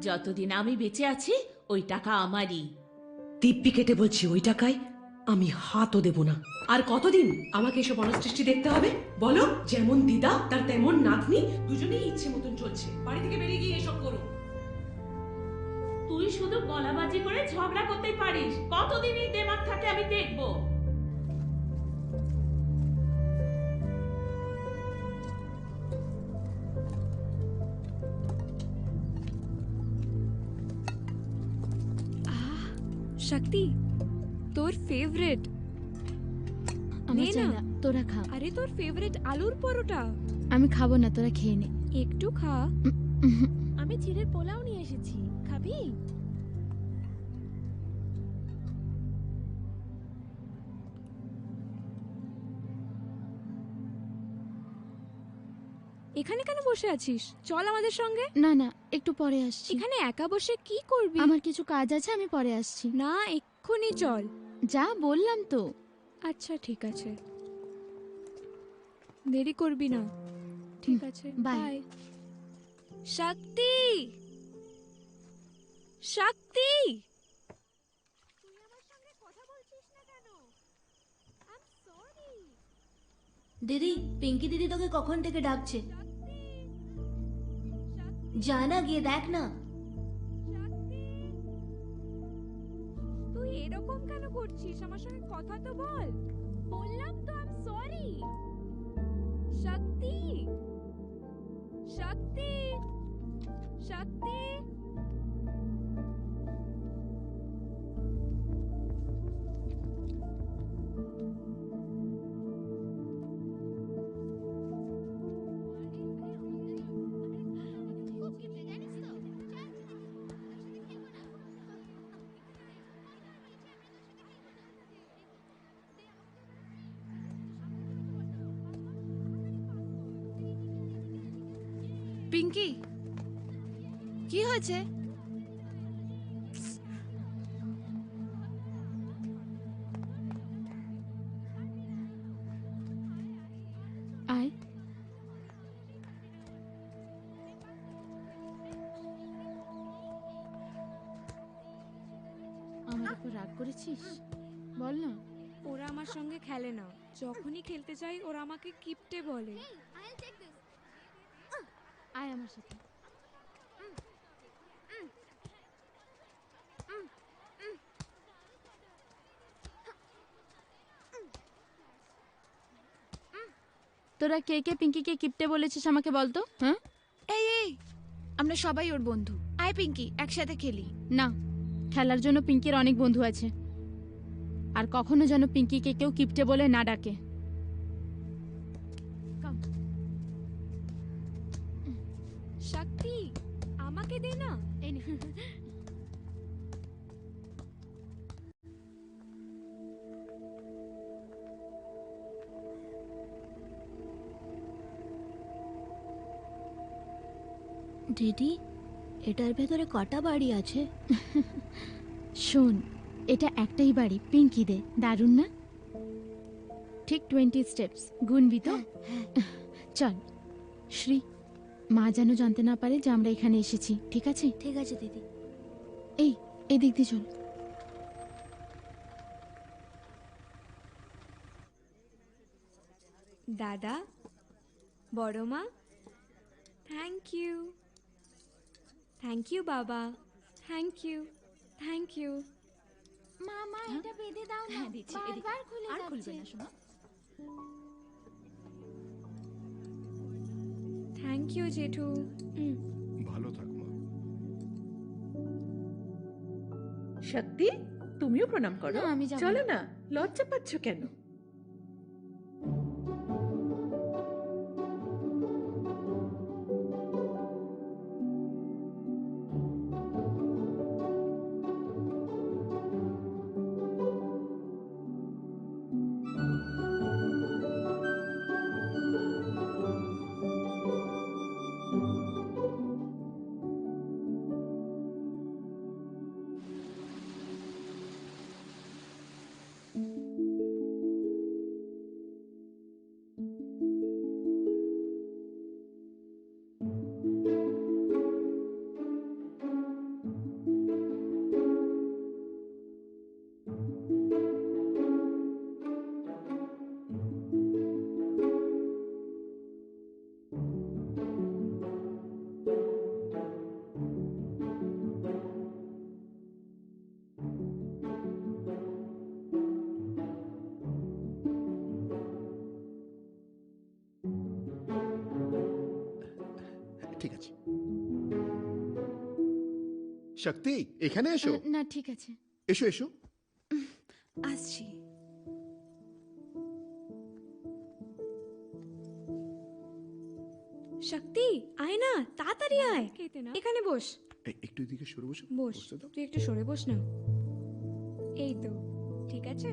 যতদিন আমি বেঁচে আছি ওই টাকা আমারই। দিব্যি কেটে বলছি, ওই টাকায় আমি হাতও দেব না। আর কতদিন আমাকে এসব অনাসৃষ্টি দেখতে হবে বলো? যেমন দিদা তার তেমন নাতনি, দুজনেই ইচ্ছে মতন চলছে। বাড়ি থেকে বেরিয়ে গিয়ে এসব করো। তুই শুধু গলাবাজি করে ঝগড়া করতে পারিস, কতদিন এই দেমাগ থাকে আমি দেখবো। শক্তি, তোর ফেভারিট। আমার চাই না, তোরা খা। আরে তোর ফেভারিট আলুর পরোটা। আমি খাবো না, তোরা খেয়ে নে। একটু খা। আমি চিড়ের পোলাও নিয়ে এসেছি, খাবি? এখানে কেন বসে আছিস? চল আমাদের সঙ্গে। না না, একটু পরে আসছি। এখানে একা বসে কি করবি? আমার কিছু কাজ আছে, আমি পরে আসছি। না, এক্ষুনি চল। যা বললাম তো। আচ্ছা ঠিক আছে, দেরি করবি না। ঠিক আছে, বাই। বাই। শক্তি, শক্তি, তুই আমার সঙ্গে কথা বলছিস না কেন? I am sorry. দিদি, পিঙ্কি দিদি তোকে কখন থেকে ডাকছে। যা না, গিয়ে দেখ না। তুই এরকম কেন করছিস? আমার সঙ্গে কথা তো বল। বললাম তো আই এম সরি। শক্তি, শক্তি, শক্তি। পিঙ্কি, কি হয়েছে? আয়। আমার উপর রাগ করেছিস? বল না। ওরা আমার সঙ্গে খেলে না, যখনই খেলতে চাই ওরা আমাকে কিপটে বলে। আয় আমার সাথে। তোরা কে কে পিঙ্কিকে কিপটে বলেছিস আমাকে বলতো? হ্যাঁ, এই এই, আমরা সবাই ওর বন্ধু। আয় পিঙ্কি, একসাথে খেলি। না, খেলার জন্য পিঙ্কির অনেক বন্ধু আছে। আর কখনো যেন পিঙ্কিকে কেউ কিপটে বলে না ডাকে। শক্তি, আমাকে দে না। এই নে। দিদি, এটার ভেতরে কটা বাড়ি আছে? শোন, এটা একটাই বাড়ি, পিঙ্কি দে। দারুণ না? ঠিক 20 স্টেপস গুনবি তো? চল শ্রী, মা যেন জানতে না পারে যে আমরা এখানে এসেছি, ঠিক আছে? ঠিক আছে দিদি। এই, এদিক দিয়ে চল। দাদা, বড় মা, থ্যাংক ইউ। থ্যাংক ইউ বাবা, থ্যাংক ইউ, থ্যাংক ইউ। মামা, এটা বেঁধে দাও না, বারবার খুলে যাচ্ছে। থ্যাংক ইউ জেঠু। ভালো থাক মা। শক্তি, তুমিও প্রণাম করো। না, আমি যাবো চলো না। না, লজ্জা পাচ্ছ কেন? শক্তি এখানে এসো না ঠিক আছে। এসো এসো। আসছি। শক্তি আয় না, তাড়াতাড়ি আয়। এখানে বস। একটু এদিকে সরে বসো। বস, বসতে দাও। তুই একটু সরে বস না। এই তো, ঠিক আছে।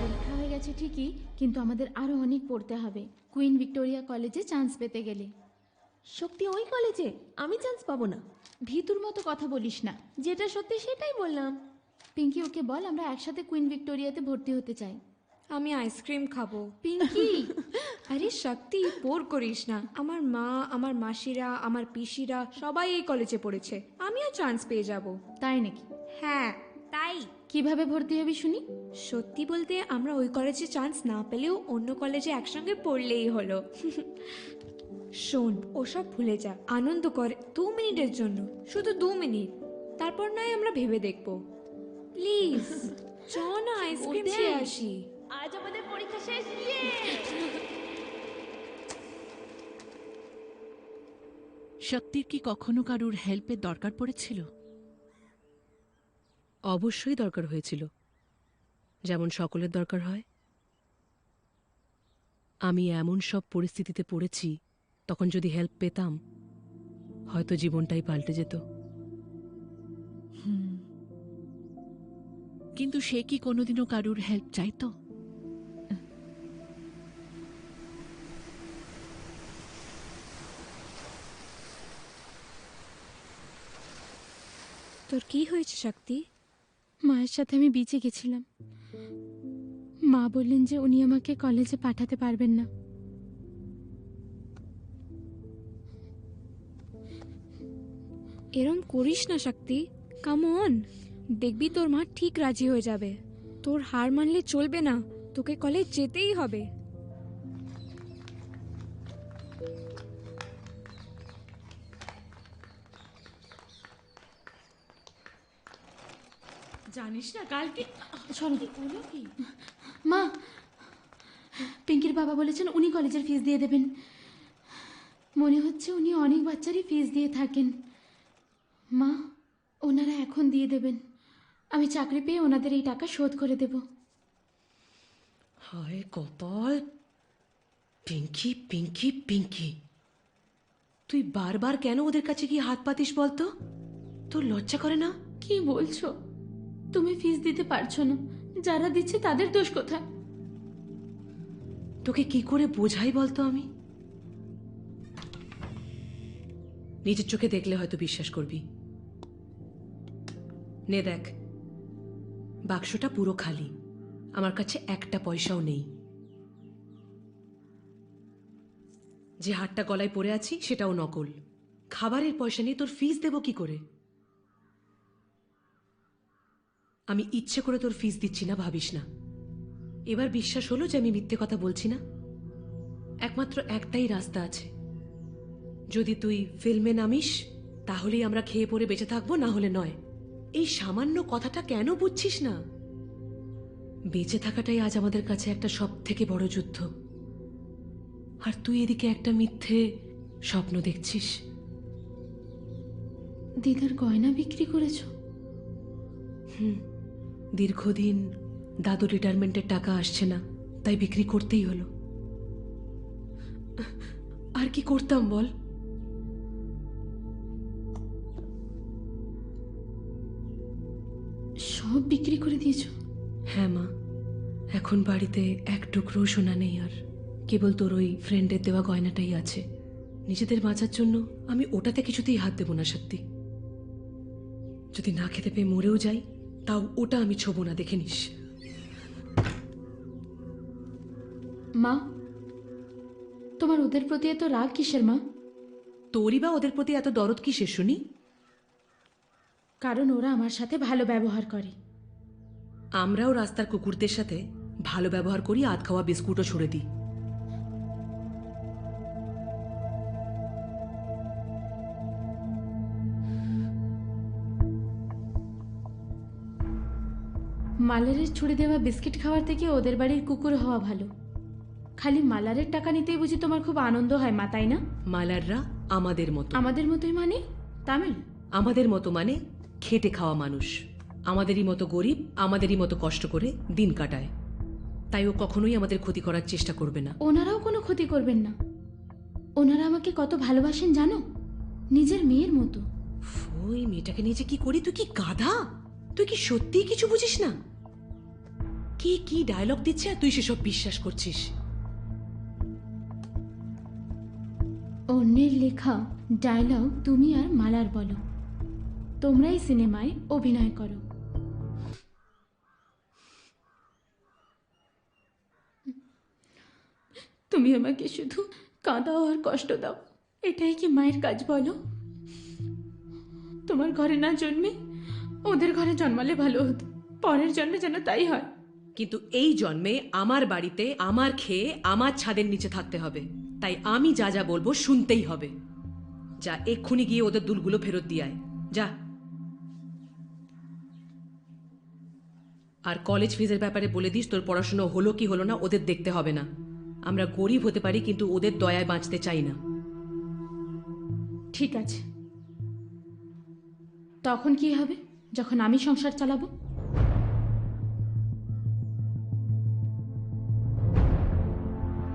পরীক্ষা হয়ে গেছে ঠিকই, কিন্তু আমাদের আরো অনেক পড়তে হবে কুইন ভিক্টোরিয়া কলেজে চান্স পেতে গেলে। শক্তি ওই কলেজে? আমি চান্স পাবো না। ভিতুর মতো কথা বলিস না। যেটা সত্যি সেটাই বললাম। পিঙ্কি, ওকে বল আমরা একসাথে কুইন ভিক্টোরিয়াতে ভর্তি হতে চাই। আমি আইসক্রিম খাবো। পিঙ্কি আরে শক্তি, বোর করিস না। আমার মা, আমার মাসিরা, আমার পিসিরা সবাই এই কলেজে পড়েছে, আমিও চান্স পেয়ে যাব। তাই নাকি? হ্যাঁ তাই। কিভাবে ভর্তি হবি শুনি? সত্যি বলতে আমরা ওই কলেজে চান্স না পেলেও অন্য কলেজে একসঙ্গে পড়লেই হলো। শোন, ওসব ভুলে যা, আনন্দ কর 2 মিনিটের জন্য, শুধু 2 মিনিট, তারপর নয় আমরা ভেবে দেখবো। প্লিজ চ না, আইসক্রিম খেয়ে আসি। আজ আমাদের পরীক্ষা শেষ। শক্তির কি কখনো কারুর হেল্পের দরকার পড়েছিল? অবশ্যই দরকার হয়েছিল, যেমন সকলের দরকার হয়। আমি এমন সব পরিস্থিতিতে পড়েছি, তখন যদি হেল্প পেতাম হয়তো জীবনটাই পাল্টে যেত। কিন্তু সে কি কোনোদিনও কারুর হেল্প চাইতো? তোর কি হয়েছে শক্তি? মায়ের সাথে আমি বিচে গেছিলাম। মা বললেন যে উনি আমাকে কলেজে পাঠাতে পারবেন না। এরম করিস না শক্তি, কাম অন। দেখবি তোর মা ঠিক রাজি হয়ে যাবে। তোর হার মানলে চলবে না, তোকে কলেজ যেতেই হবে। জানিস না কালকে চলো। মা, পিঙ্কির বাবা বলেছেন উনি কলেজের ফিস দিয়ে দেবেন। মনে হচ্ছে উনি অনেক বাচ্চারই ফিস দিয়ে থাকেন। মা, ওনারা এখন দিয়ে দেবেন। আমি চাকরি পেয়ে ওনাদের এই টাকা শোধ করে দেব। হায় কপাল! পিঙ্কি পিঙ্কি পিঙ্কি, তুই বারবার কেন ওদের কাছে গিয়ে হাত পাতিস বলতো? তোর লজ্জা করে না? কি বলছো? তুমি ফিস দিতে পারছো না, যারা দিচ্ছে তাদের দোষ কোথায়? তোকে কি করে বোঝাই বলতো আমি? নিজের চোখে দেখলে হয়তো বিশ্বাস করবি। নে দেখ, বাক্সটা পুরো খালি, আমার কাছে একটা পয়সাও নেই। যে হারটা গলায় পরে আছি সেটাও নকল। খাবারের পয়সা নিয়ে তোর ফিস দেব কি করে? আমি ইচ্ছে করে তোর ফিস দিচ্ছি না ভাবিস না। এবার বিশ্বাস হলো যে আমি মিথ্যে কথা বলছি না? একমাত্র একটাই রাস্তা আছে, যদি তুই ফিল্মে নামিস তাহলেই আমরা খেয়ে পরে বেঁচে থাকবো, না হলে নয়। এই সামান্য কথাটা কেন বুঝছিস না? বেঁচে থাকাটাই আজ আমাদের কাছে একটা সব থেকে বড় যুদ্ধ, আর তুই এদিকে একটা মিথ্যে স্বপ্ন দেখছিস। দিদার গয়না বিক্রি করেছো? দীর্ঘদিন দাদু রিটায়ারমেন্টের টাকা আসছে না, তাই বিক্রি করতেই হলো। আর কি করতাম বল? সব বিক্রি করে দিয়েছো? হ্যাঁ মা, এখন বাড়িতে এক টুকরো সোনা নেই আর, কেবল তোর ওই ফ্রেন্ডের দেওয়া গয়নাটাই আছে। নিজেদের বাঁচার জন্য আমি ওটাতে কিছুতেই হাত দেবো না সত্যি। যদি না খেতে পেয়ে মরেও যাই তাও ওটা আমি ছোবো না, দেখে নিস। মা, তোমার ওদের প্রতি এত রাগ কিসের মা? তোরই বা ওদের প্রতি এত দরদ কিসের শুনি? কারণ ওরা আমার সাথে ভালো ব্যবহার করে। আমরাও রাস্তার কুকুরদের সাথে ভালো ব্যবহার করি, আধ খাওয়া বিস্কুটও ছুড়ে দিই। মালারের ছুড়ে দেওয়া বিস্কিট খাওয়ার থেকে ওদের বাড়ির কুকুর হওয়া ভালো। খালি মালারের টাকা নিতেই বুঝি তোমার খুব আনন্দ হয় মা, তাই না? মালাররা আমাদের মতো। আমাদের মতোই মানে? তামিল? আমাদের মতো মানে খেটে খাওয়া মানুষ, আমাদেরই মতো গরিব, আমাদেরই মতো কষ্ট করে দিন কাটায়। তাই ও কখনোই আমাদের ক্ষতি করার চেষ্টা করবে না। ওনারাও কোনো ক্ষতি করবেন না। ওনারা আমাকে কত ভালোবাসেন জানো? নিজের মেয়ের মতো। ওই মেয়েটাকে নিয়ে যে কি করি, তুই কি গাধা? তুই কি সত্যিই কিছু বুঝিস না? কে কি ডায়লগ দিচ্ছে আর তুই সেসব বিশ্বাস করছিস? অন্যের লেখা ডায়লগ তুমি আর মালার বলো, তোমরাই সিনেমায় অভিনয় করো। তুমি আমাকে শুধু কাঁদাও আর কষ্ট দাও, এটাই কি মায়ের কাজ বলো? তোমার ঘরে না জন্মে ওদের ঘরে জন্মালে ভালো হতো, পরের জন্মে যেন তাই হয়। কিন্তু এই জন্মে আমার বাড়িতে আমার খেয়ে আমার ছাদের নিচে থাকতে হবে, তাই আমি যা যা বলবো শুনতেই হবে। যা, এক্ষুনি গিয়ে ওদের দুলগুলো ফেরত দিয়ে আয়, যা। আর কলেজ ফিজের ব্যাপারে বলে দিস, তোর পড়াশোনা হলো কি হলো না ওদের দেখতে হবে না। আমরা গরিব হতে পারি কিন্তু ওদের দয়ায় বাঁচতে চাই না। ঠিক আছে, তখন কি হবে যখন আমি সংসার চালাবো?